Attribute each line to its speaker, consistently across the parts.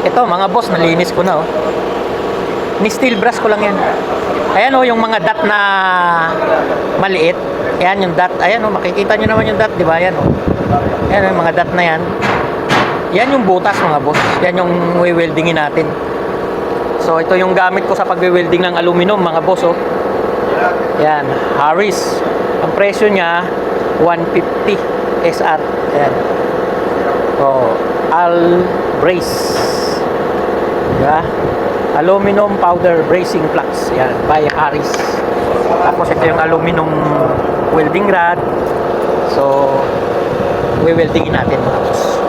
Speaker 1: Ito mga boss, nalinis ko na oh. Ni steel brush ko lang yan. Ayan oh, yung mga dot na maliit. Ayan yung dot. Ayan oh, makikita nyo naman yung dot, di ba? Ayan oh. Ayan oh, yung mga dot na yan. Yan yung butas mga boss. Yan yung weldingin natin. So ito yung gamit ko sa pagwe-welding ng aluminum mga boss oh. Yan, Harris. Ang presyo niya 150 SR. Ayan. Oh, Al Brace. Diba? Aluminum powder bracing flux. Yan, by Harris. Tapos ito yung aluminum welding rod. So, we-weldingin natin mga boss.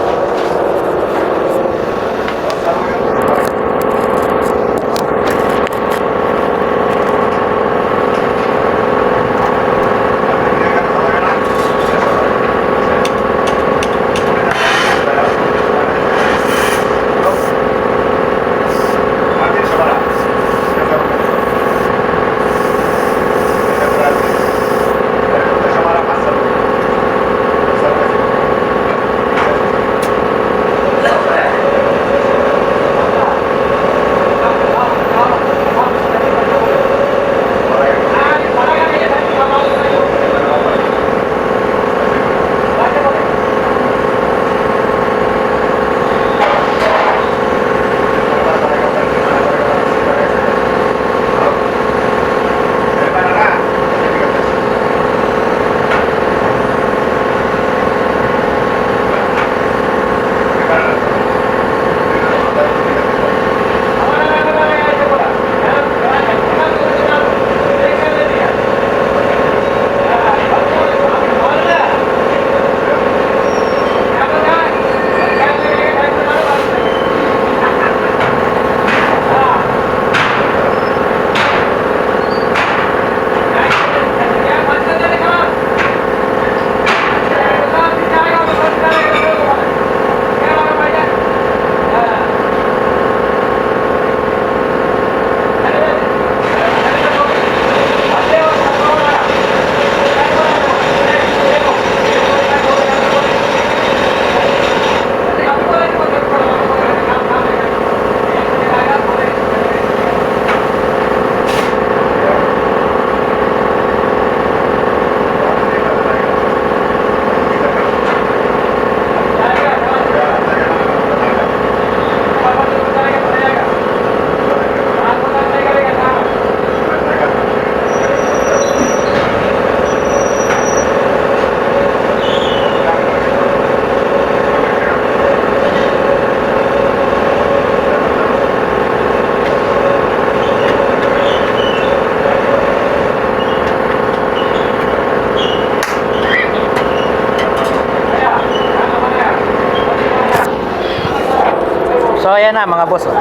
Speaker 1: So ayan na mga boss oh.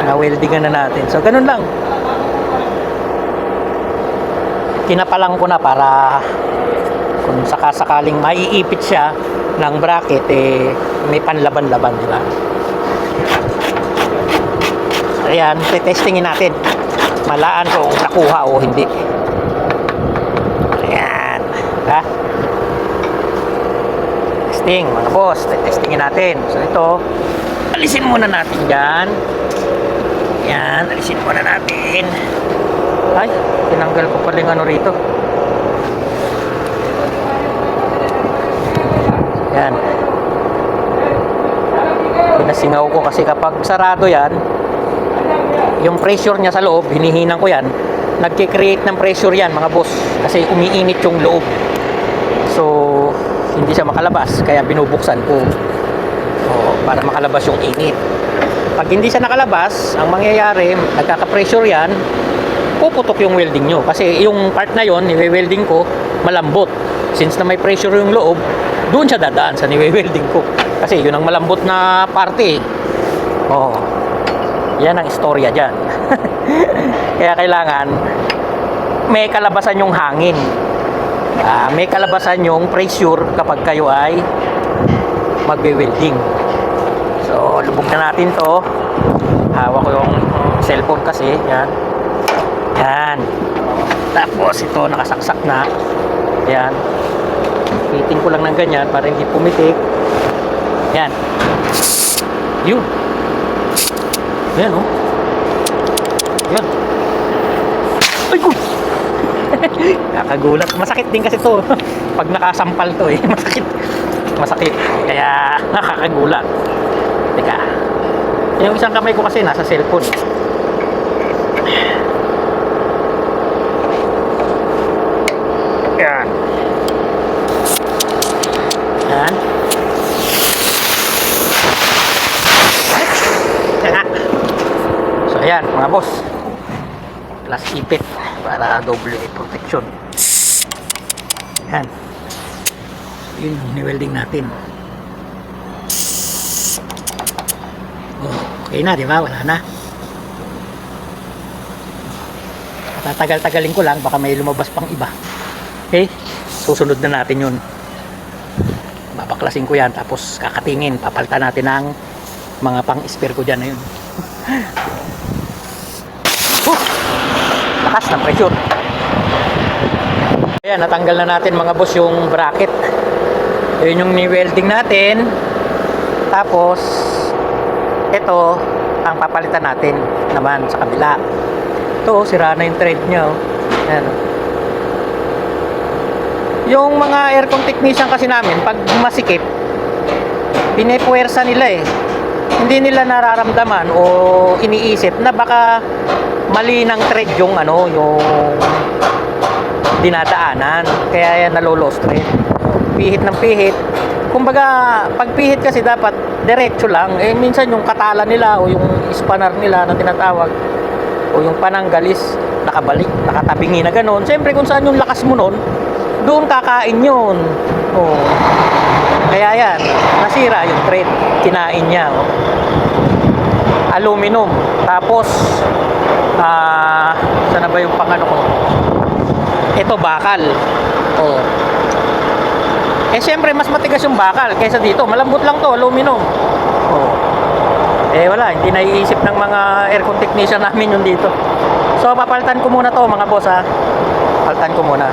Speaker 1: Na-weldingan na natin. So ganun lang. Kinapalang ko na para kung sakasakaling maiipit siya ng bracket eh may panlaban-laban, di ba? Ayan, testingin natin. Malaan kung nakuha o hindi. Ayan. Ha? Testing mga boss, testingin natin. So ito, alisin muna natin yan. Yan, alisin muna natin. Ay, tinanggal ko pala yung ano rito. Yan. Pinasingaw ko kasi kapag sarado yan, yung pressure niya sa loob, hinihinang ko yan, nagki-create ng pressure yan mga boss. Kasi umiinit yung loob. So, hindi siya makalabas kaya binubuksan ko para makalabas yung init. Pag hindi siya nakalabas, ang mangyayari, nagkaka-pressure yan, puputok yung welding nyo kasi yung part na yon niwe-welding ko malambot. Since na may pressure yung loob, doon siya dadaan sa niwe-welding ko kasi yun ang malambot na parte. Yan ang istorya dyan. Kaya kailangan may kalabasan yung hangin. May kalabasan yung pressure kapag kayo ay magbe-welding. So, lubog na natin to. Hawak ko yung cellphone kasi. Yan. Yan. Tapos, ito nakasaksak na. Yan. Pitin ko lang ng ganyan para hindi pumitik. Yan. Yun. Yan, oh. Yan. Ay, ko! Nakagulat. Masakit din kasi to. Pag nakasampal to eh. Masakit. Masakit. Kaya nakakagulat. Teka. Yung isang kamay ko kasi nasa cellphone. Yan. Yan. So ayan mga boss, plus ipit para doble protection. Yan. Yun yung ni-welding natin. Okay na, di ba? Wala na. Tatagal-tagalin ko lang, baka may lumabas pang iba. Okay? Susunod na natin yun. Babaklasin ko yan, tapos kakatingin. Papalitan natin ng mga pang-spare ko dyan na yun. Lakas ng pressure. Ayan, natanggal na natin mga boss yung bracket. Yun yung ni-welding natin. Tapos ito ang papalitan natin naman sa kabila. Ito, sira na yung thread nya. Ayan. Yung mga aircon technician kasi namin, pag masikip, pinipuwersa nila eh. Hindi nila nararamdaman o iniisip na baka mali ng thread yung ano, yung dinadaanan. Kaya yan nalo-lost thread. Pihit ng pihit. Kumbaga, pag pihit kasi dapat diretso lang. Eh minsan yung katala nila o yung spanner nila na tinatawag o yung pananggalis nakabalik, nakatabingi na gano'n. Siyempre kung saan yung lakas mo nun, doon kakain yun. Oh. Kaya yan, nasira yung thread, kinain niya. Oh. Aluminum. Tapos, saan na ba yung pangano ko? Ito, bakal. Oh. Eh, siyempre, mas matigas yung bakal kaysa dito. Malambot lang to, aluminum. Oh. Eh, wala. Hindi naiisip ng mga aircon technician namin yun dito. So, papalitan ko muna to, mga boss, ha. Papalitan ko muna.